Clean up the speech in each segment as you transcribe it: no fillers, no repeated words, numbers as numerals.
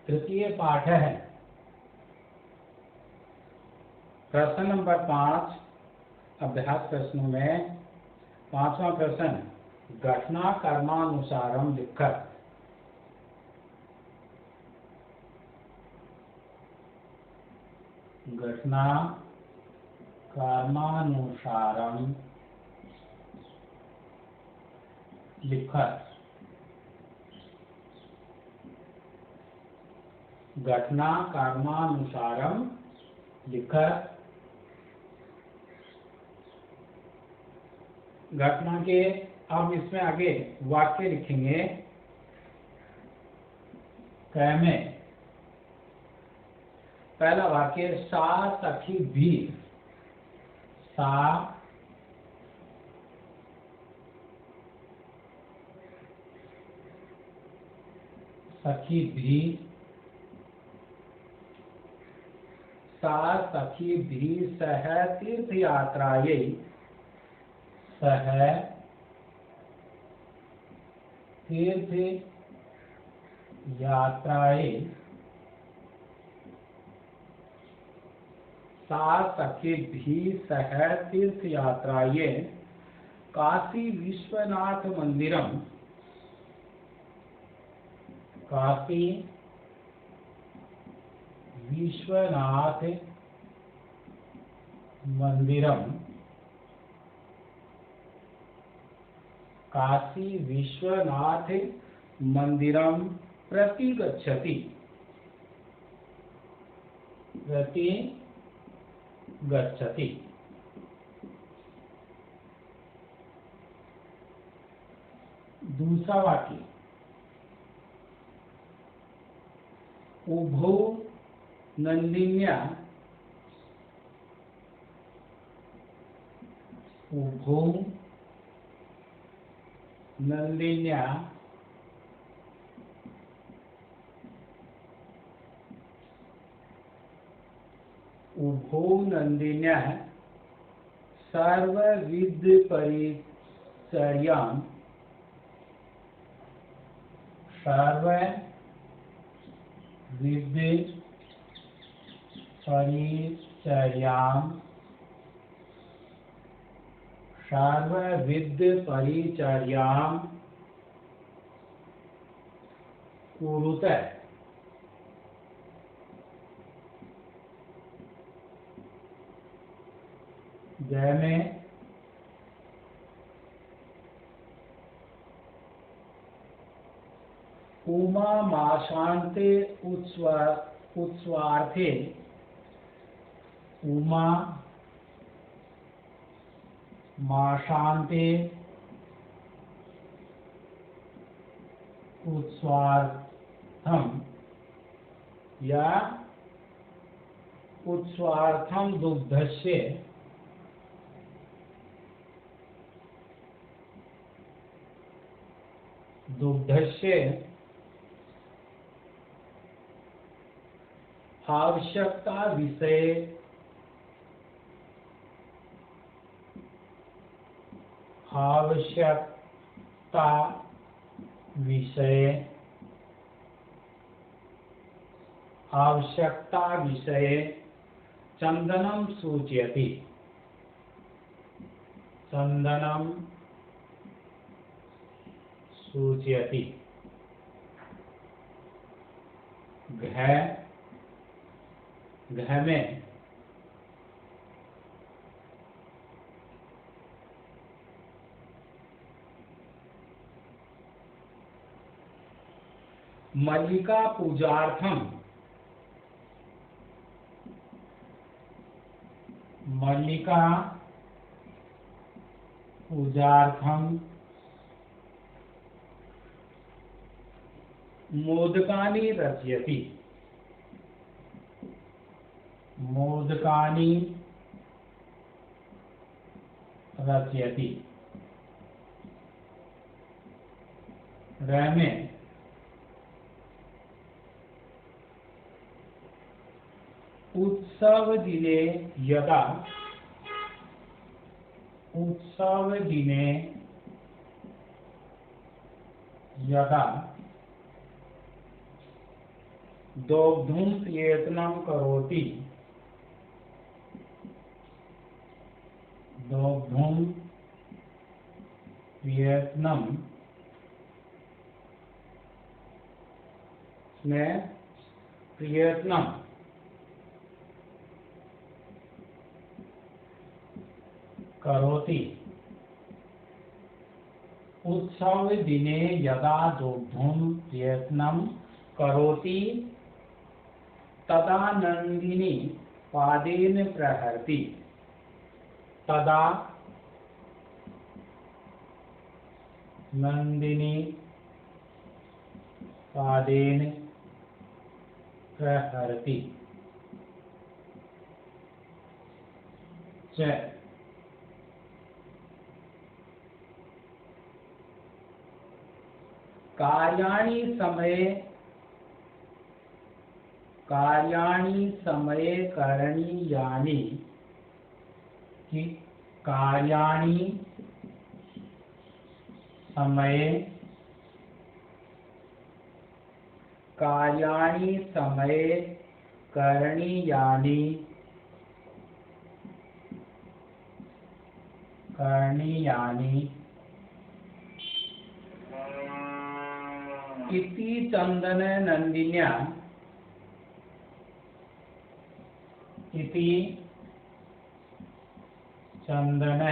तृतीय पाठ है। प्रश्न नंबर 5 अभ्यास प्रश्नों में 5वां प्रश्न, घटना कर्मानुसारम लिखकर। घटना कर्मानुसारम लिखकर। घटना कर्मानुसारम लिखकर। घटना के अब इसमें आगे वाक्य लिखेंगे। क में पहला वाक्य, सा सखी भी। सा सखी भी। सा सखी भी सह तीर्थ यात्रायै। सह तीर्थ यात्रायै। सा सखी भी सह तीर्थ यात्रायै काशी विश्वनाथ मंदिरम। काशी विश्वनाथ मंदिरम। काशी विश्वनाथ मंदिरम प्रति गच्छति। प्रति गच्छति। दूसरा वाक्य, उभौ नंदिन्या। उभौ नंदिन्या उभौ नंदिन्या सर्वविध परिचर्यां। सर्वविध परिचर्यां। सर्वविध परिचर्यां कुरुते। जय में उमा माशान्ते उत्सवार्थे। उमा माशान्ते उत्सवार्थम या उत्सवार्थम दुग्धस्य। दुग्धस्य आवश्यकता विषये। आवश्यकता विषये। आवश्यकता विषये चंदनम सूचयति। चंदनम सूचयति। घ में मल्लिका पूजार्थम। मल्लिका पूजार्थम मोदकानि रचयति। मोदकानि रचयति। र में उत्सव दिने यदा। उत्सव दिने यदा दोग्धुम प्रयत्नं करोति, दोग्धुम प्रयत्नं में प्रयत्नं करोति, उत्सव दिने यदा दोग्धुम प्रयत्नं करोति तदा नंदिनी पादेन प्रहरति, तदा नंदिनी पादेन प्रहरति च कार्याणि समये करणीयानि, कि कार्याणि समये करणीयानि इति चंदन नंदिन्या, इति चंदन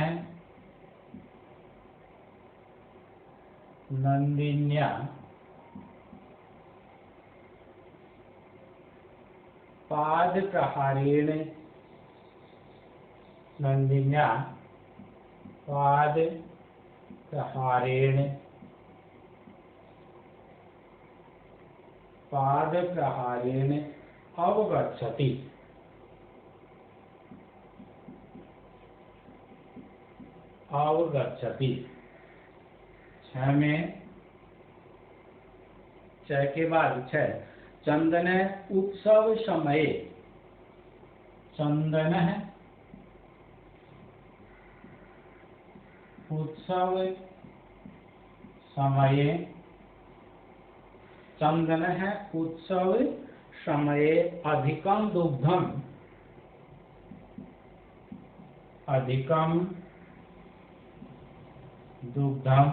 नंदिन्या पाद प्रहारेण, नंदिन्या पाद प्रहारेण अवगच्छति, अवगच्छति। 6 में 6 के बाद 6 चंदन उत्सव समये, चंदन उत्सव समये, चंदन उत्सव समये अधिकं दुग्धम, अधिकं दुग्धम,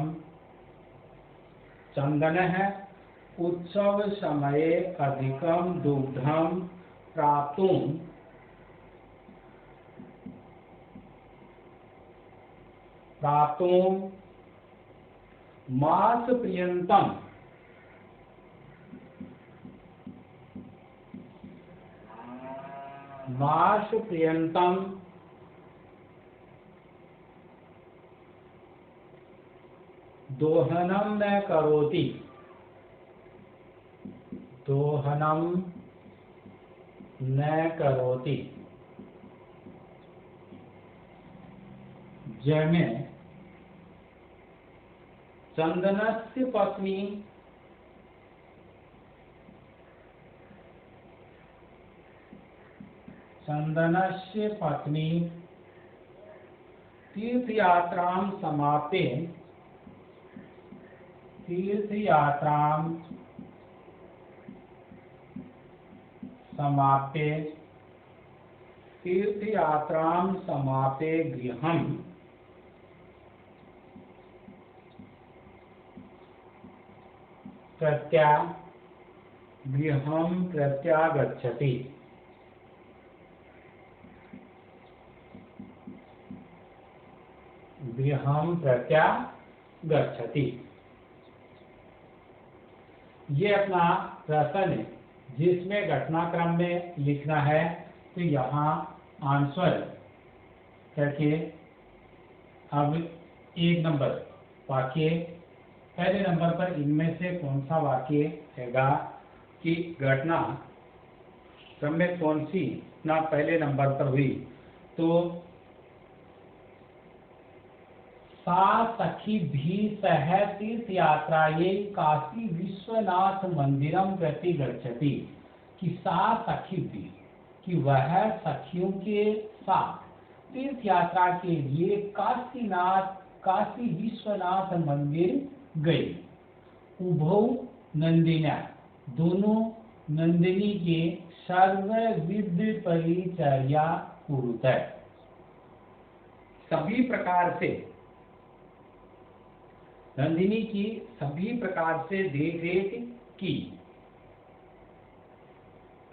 चंदन उत्सव समये अधिकं दुग्धम प्राप्तुं मासपर्यन्तं दोहनं न करोति, दोहनं न करोति। जमे चंदनस्य पत्नी, चंदनस्य पत्नी तीर्थयात्रां समाप्ते, तीर्थयात्रां समाप्ते, तीर्थयात्रां समाप्ते गृहं प्रत्यागच्छति, गृहं प्रत्यागच्छति। ये अपना प्रश्न है जिसमें घटनाक्रम में लिखना है। तो यहाँ आंसर करके अब 1 नंबर वाक्य, पहले नंबर पर इनमें से कौन सा वाक्य हैगा कि घटना क्रम में कौन सी ना पहले नंबर पर हुई। तो सा सखी भी सह तीर्थ यात्रायै काशी विश्वनाथ मंदिरम प्रति गच्छति, कि सा सखी भी, कि वह सखियों के साथ तीर्थ यात्रा के लिए काशी विश्वनाथ मंदिर गई। उभौ नंदिन्या, दोनों नंदिनी की सर्वविध परिचर्या कुरुत, सभी प्रकार से नंदिनी की सभी प्रकार से देख रेख की।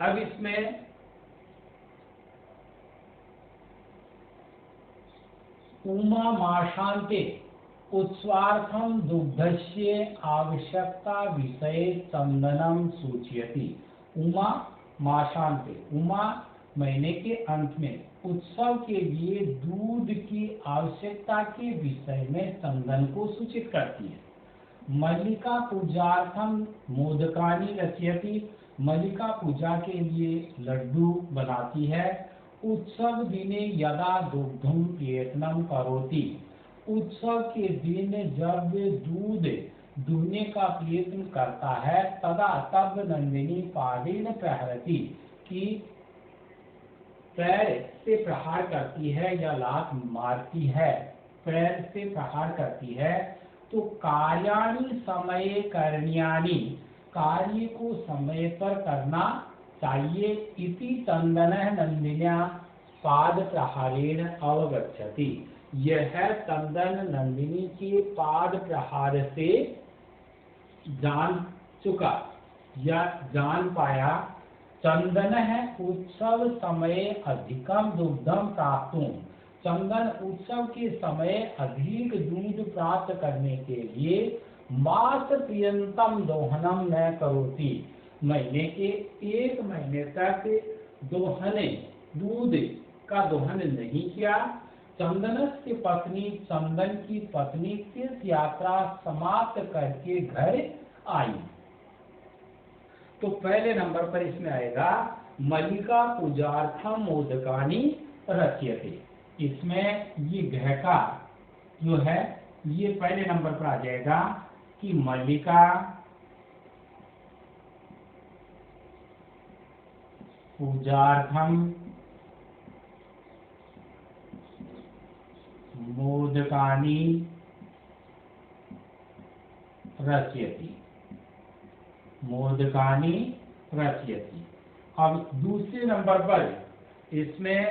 अब इसमें उमा माशांते उत्स्वार्थम दुग्धस्य आवश्यकता विषय चंदनम सूचयति। उमा माशांते, उमा महीने के अंत में उत्सव के लिए दूध की आवश्यकता के विषय में चंदन को सूचित करती है। मल्लिका पूजार्थम मोदकानि रचयति, मल्लिका पूजा के लिए लड्डू बनाती है। उत्सव दिने यदा दुग्धम प्रयत्नम करोति, उत्सव के दिन जब दूध दूहने का प्रयत्न करता है, तदा तब नंदिनी पादेन प्रहरति, कि पैर से प्रहार करती है या लात मारती है, पैर से प्रहार करती है। तो कार्याणि समये करण्यानि, कार्य को समय पर करना चाहिए। इति चंदनः नंदिन्या पाद प्रहारेण अवगच्छति, यह चंदन नंदिनी के पाद प्रहार से जान चुका या जान पाया। चंदन है उत्सव समय अधिकम दुग्धम प्राप्तुम, चंदन उत्सव के समय अधिक दूध प्राप्त करने के लिए मास पर्यंतम दोहनम न करोति, महीने के 1 महीने तक दोहने दूध का दोहन नहीं किया। चंदनस की पत्नी, चंदन की पत्नी तीर्थ यात्रा समाप्त करके घर आई। तो पहले नंबर पर इसमें आएगा मल्लिका पूजार्थम मोदकानि रच्यते, इसमें ये घ का जो है ये पहले नंबर पर आ जाएगा कि मल्लिका पूजार्थम मोदकानि रचयति, मोदकानि रचयति। अब दूसरे नंबर पर इसमें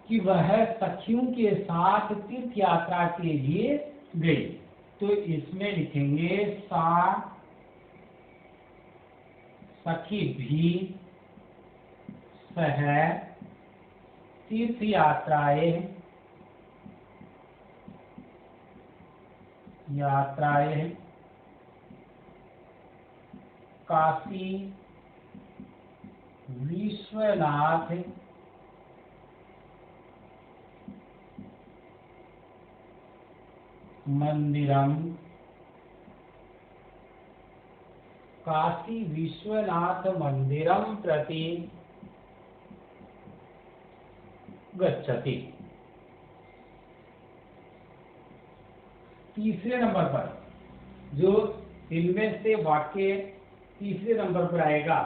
कि वह सखियों के साथ तीर्थ यात्रा के लिए गई, तो इसमें लिखेंगे सा सखी भी सह तीर्थ यात्राएं काशी विश्वनाथ मंदिरम, काशी विश्वनाथ मंदिरम प्रति गच्छति। तीसरे नंबर पर जो इनमें से वाक्य तीसरे नंबर पर आएगा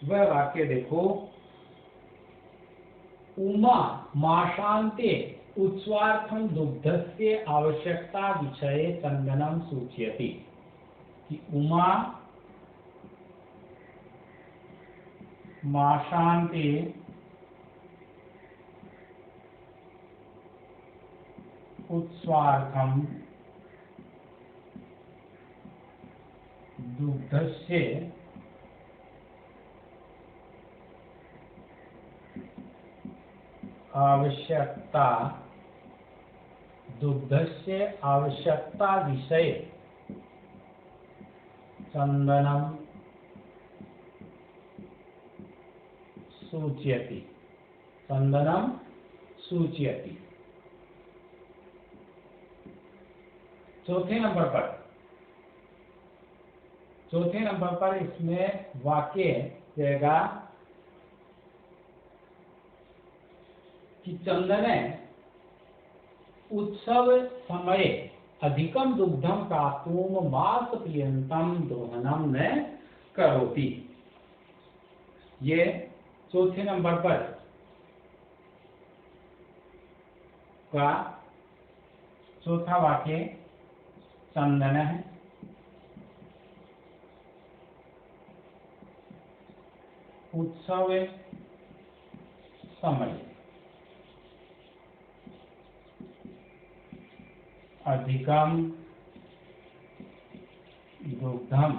वह वाक्य देखो, उमा माशांते उत्स्वार्थम दुग्धस्य आवश्यकता विषये चंदनम सूचयति, कि उमा माशांते उत्स्वार्थम दुग्धस्य आवश्यकता, दुग्धस्य आवश्यकता विषय चंदनम सूचयति, चंदनम सूचयति। चौथे नंबर पर इसमें वाक्य रहेगा कि चंदन उत्सव समय अधिकम दुग्धम प्राप्तुम मास पर्यंतम दोहनम न करोति। ये चौथे नंबर पर का चौथा वाक्य चंदन है उत्सव समय अधिकम दुग्धम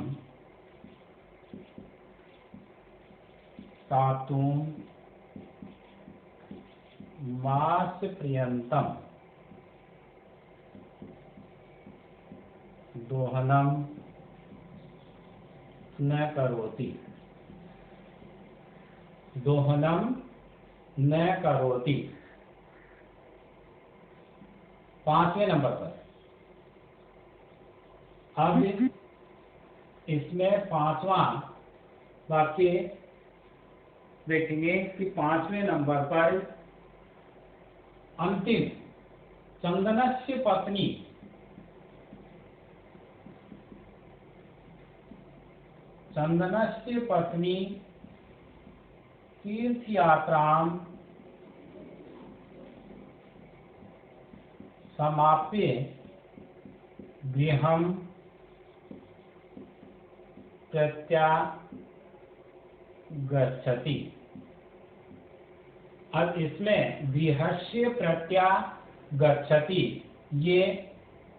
तातुं मास पर्यंतम दोहनम न करोति। दोहनम न करोति 5वें नंबर पर। अब इसमें 5वां वाक्य देखेंगे कि 5वें नंबर पर अंतिम चंदनस्य पत्नी तीर्थयात्रां समाप्य गृहं प्रत्यागच्छति। अब इसमें गृहस्य प्रत्यागच्छति ये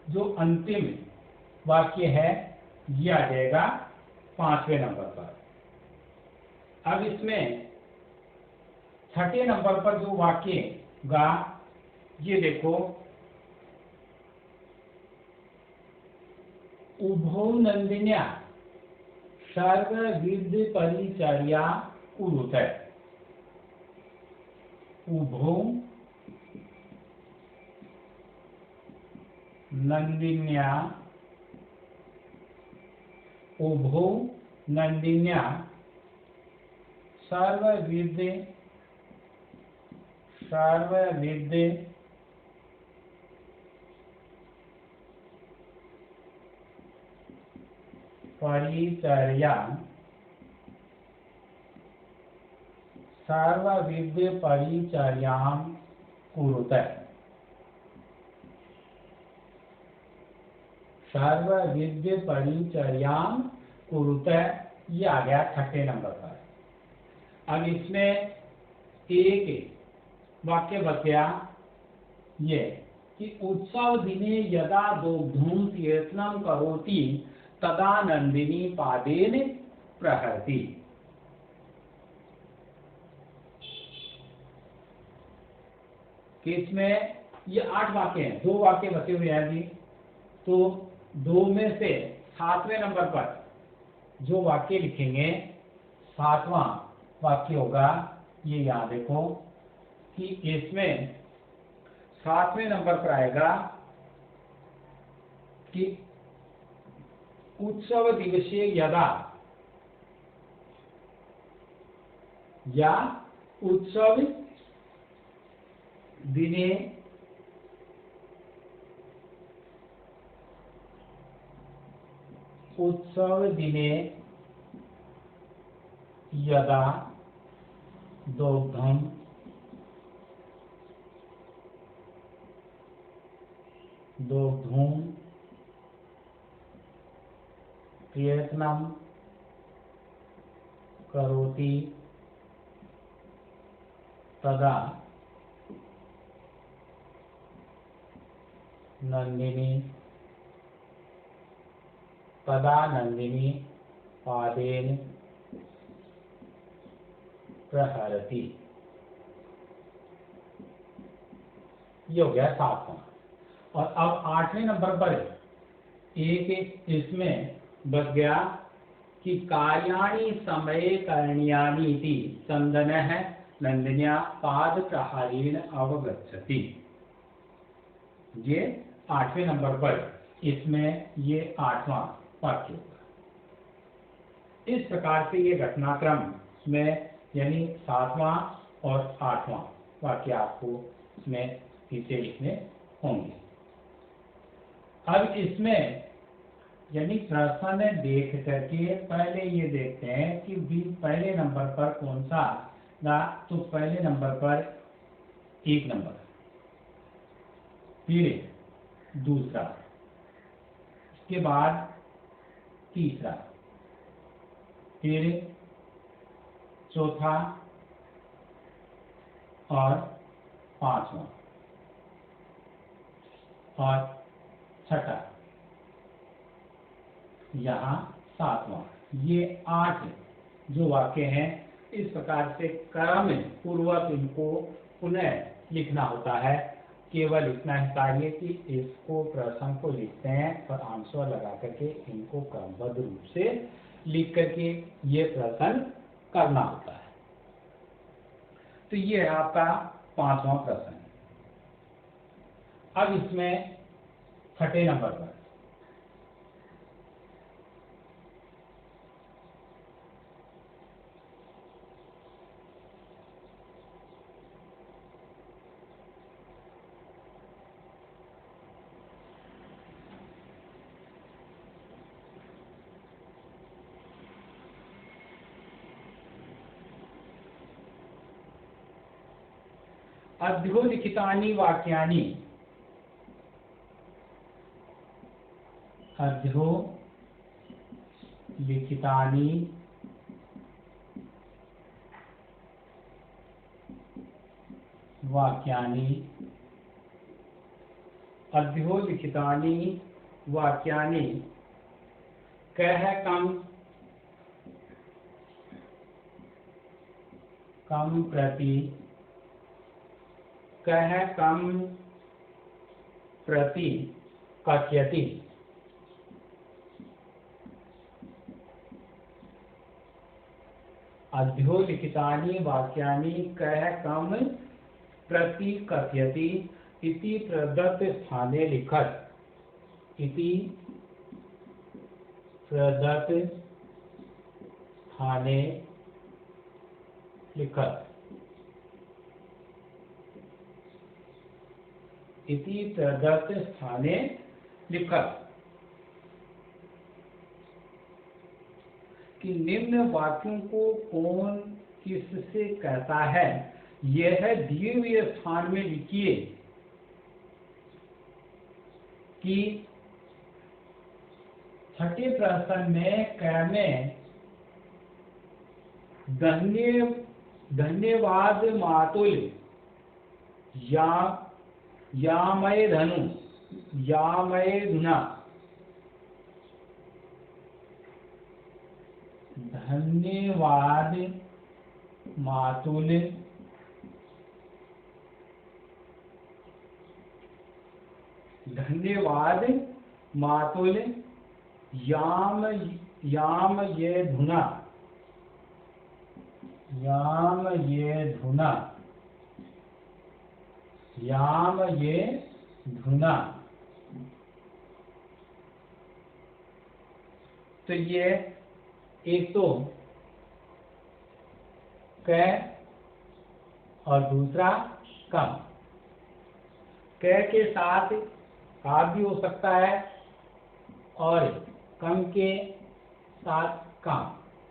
जो अंतिम वाक्य है ये आ जाएगा 5वें नंबर पर। अब इसमें 6ठे नंबर पर जो वाक्य गा ये देखो, उभौ नंदिन्या सर्वविध परिचर्या कुरुते। उभौ नंदिन्या सर्वविध परिचर्यां कुरुते। सर्वविध परिचर्यां कुरुते ये आ गया 6ठे नंबर पर। अब इसमें एक वाक्य बच गया ये कि उत्सव दिने यदा दोग्धुम तीर्थनम करोति तदा नंदिनी पादेन प्रहरति। कि इसमें ये 8 वाक्य हैं, 2 वाक्य बचे हुए हैं जी। तो 2 में से 7वें नंबर पर जो वाक्य लिखेंगे 7वां वाक्य होगा ये, यहां देखो कि इसमें 7वें नंबर पर आएगा कि उत्सव दिवसे यदा या उत्सव दिने यदा दोग्धम प्रयत्नं करोति तदा नंदिनी पादेन प्रहरति। ये हो गया 7वां। और अब 8वें नंबर पर एक इसमें बच गया कि कार्याणि समये करणीयानि इति चंदनः नंदिन्या पाद प्रहारेण अवगच्छति। ये 8वें नंबर पर इसमें ये 8वां वाक्य होगा। इस प्रकार से ये घटनाक्रम में यानी 7वां और 8वां वाक्य आपको इसमें पीछे लिखने होंगे। अब इसमें यानी प्रश्न देख करके पहले ये देखते हैं कि पहले नंबर पर कौन सा ना, तो पहले नंबर पर 1 नंबर, फिर दूसरा, इसके बाद तीसरा, फिर चौथा और पांचवा और छठा, यहाँ सातवां। ये 8 जो वाक्य हैं, इस प्रकार से क्रम पूर्वक इनको पुनः लिखना होता है। केवल इतना ही कार्य कि इसको प्रश्न को लिखते हैं और आंसर लगा करके इनको क्रमबद्ध रूप से लिख करके ये प्रश्न करना होता है। तो ये है आपका 5वां प्रश्न। अब इसमें 6ठे नंबर पर अध्योलिखितानि वाक्यानि, अध्योलिखितानि वाक्यानि, अध्योलिखितानि वाक्यानि कः कम प्रति, कः कम प्रति कथयति। अध्योलिखितानि वाक्यानि कः कम प्रति कथयति इति प्रदत्त स्थाने लिखत। इति प्रदत्त स्थाने लिखत। इति प्रदत्त स्थाने लिखत। कि निम्न वाक्यों को कौन किससे कहता है, यह दिए हुए स्थान में लिखिए। कि छठे प्रश्न में क में धन्यवाद मातुल यामय धनु यामय धुना, धन्यवाद मातुल धन्यवाद मातुल याम ये धुना, याम ये धुना, याम ये धुना। तो ये एक तो क और दूसरा कम। क के साथ का भी हो सकता है और कम के साथ काम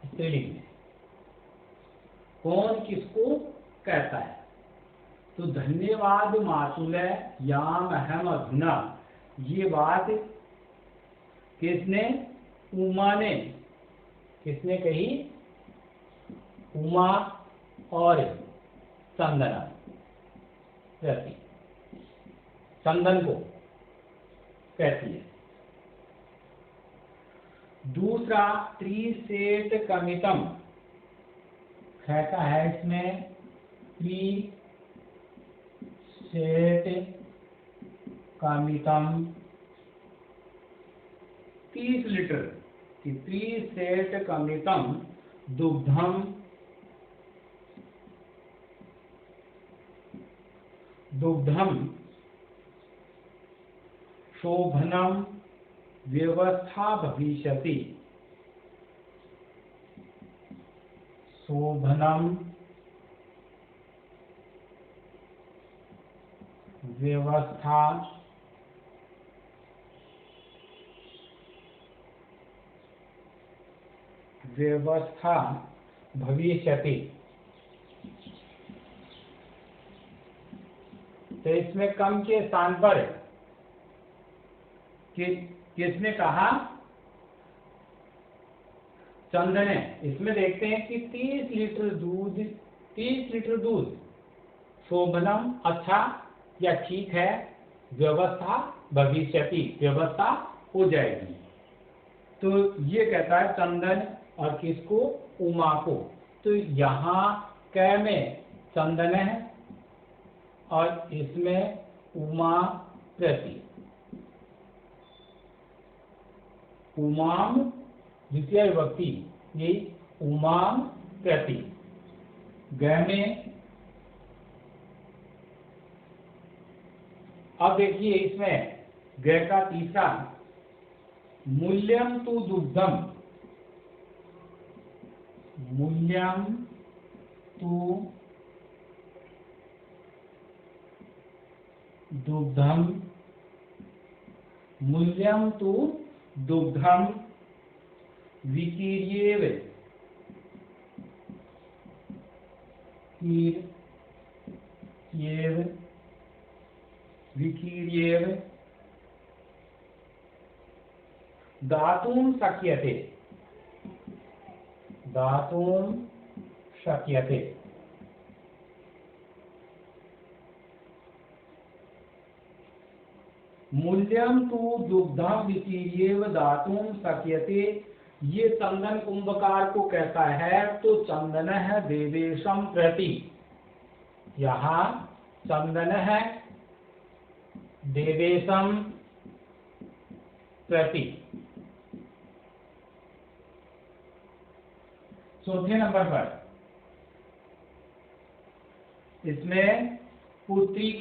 स्त्रीलिंग में। कौन किसको कहता है? तो धन्यवाद मातुल याम अहम अधुना, ये बात किसने? उमा ने। किसने कही? उमा और चंदना रहती, चंदन को कहती है। दूसरा त्रिसेट कमितम कहता है, इसमें त्रिसेट कमितम 30 लीटर की त्रिसेट कमितम दुग्धम शोभनम व्यवस्था भविष्यति। शोभनम व्यवस्था भविष्यति। तो इसमें कम के स्थान पर किसने कहा? चंदने, इसमें देखते हैं कि 30 लीटर दूध शोभनम अच्छा या ठीक है, व्यवस्था भविष्यति व्यवस्था हो जाएगी। तो ये कहता है चंदन, और किसको? उमा को। तो यहाँ कै में चंदन है और इसमें उमा प्रति। उमाम द्वितीय विभक्ति, ये उमाम प्रति। ग में अब देखिए इसमें ग का तीसरा, मूल्यम तु दुग्धम, मूल्यम तु दुग्धम, मूल्यम तु दुग्धम विकीर्येव, विकीर्येव दातुं शक्यते, दातुं शक्यते। मूल्यम तु दुग्धम विकीर्येव दातुं शक्यते, ये चंदन कुंभकार को कहता है। तो चंदन है देवेशम प्रति, यहाँ चंदन है देवेशम प्रति। चौथे नंबर पर इसमें पुत्री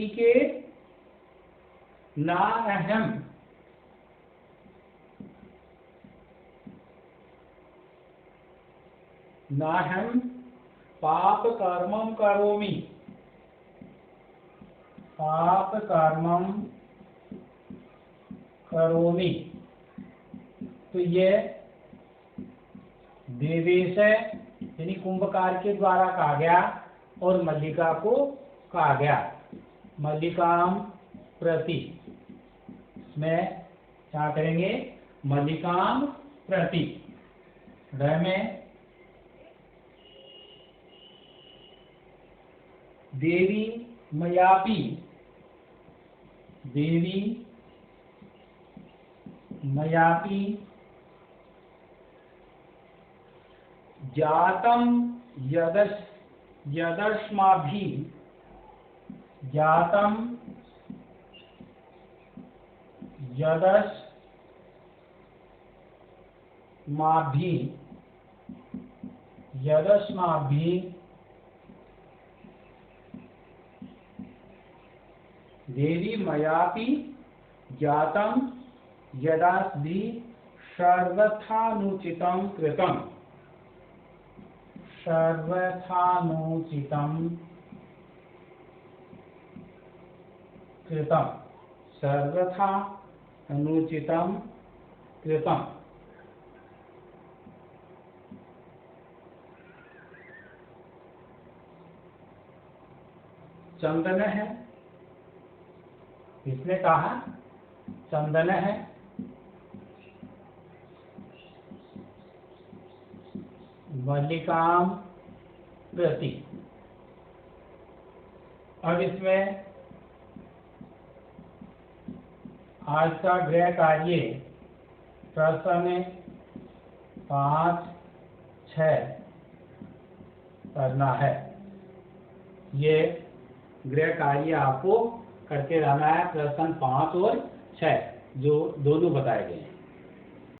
के ना अहम, नाहम पाप कर्मम करोमि, पाप कर्मम करोमि। तो ये देवेश है, यानी कुंभकार के द्वारा कहा गया, और मल्लिका को कहा गया, मल्लिकाम प्रति। इसमें क्या करेंगे? मल्लिकाम प्रति। र में देवी मयापि, देवी मयापि जातम यदस्माभि, जातम यदस्माभि देवी मयापि जातम यदास्भि सर्वथानुचितं कृतम्, सर्वथानुचितं कृतम्, सर्वथा अनुचितं कृतम्। चंदन है, इसने कहा चंदन है, मल्लिकाम प्रति। अब इसमें आज का गृह कार्य प्रश्न 5, 6 करना है। ये गृह कार्य आपको करके रहना है, प्रश्न 5 और 6 जो दोनों बताए गए हैं।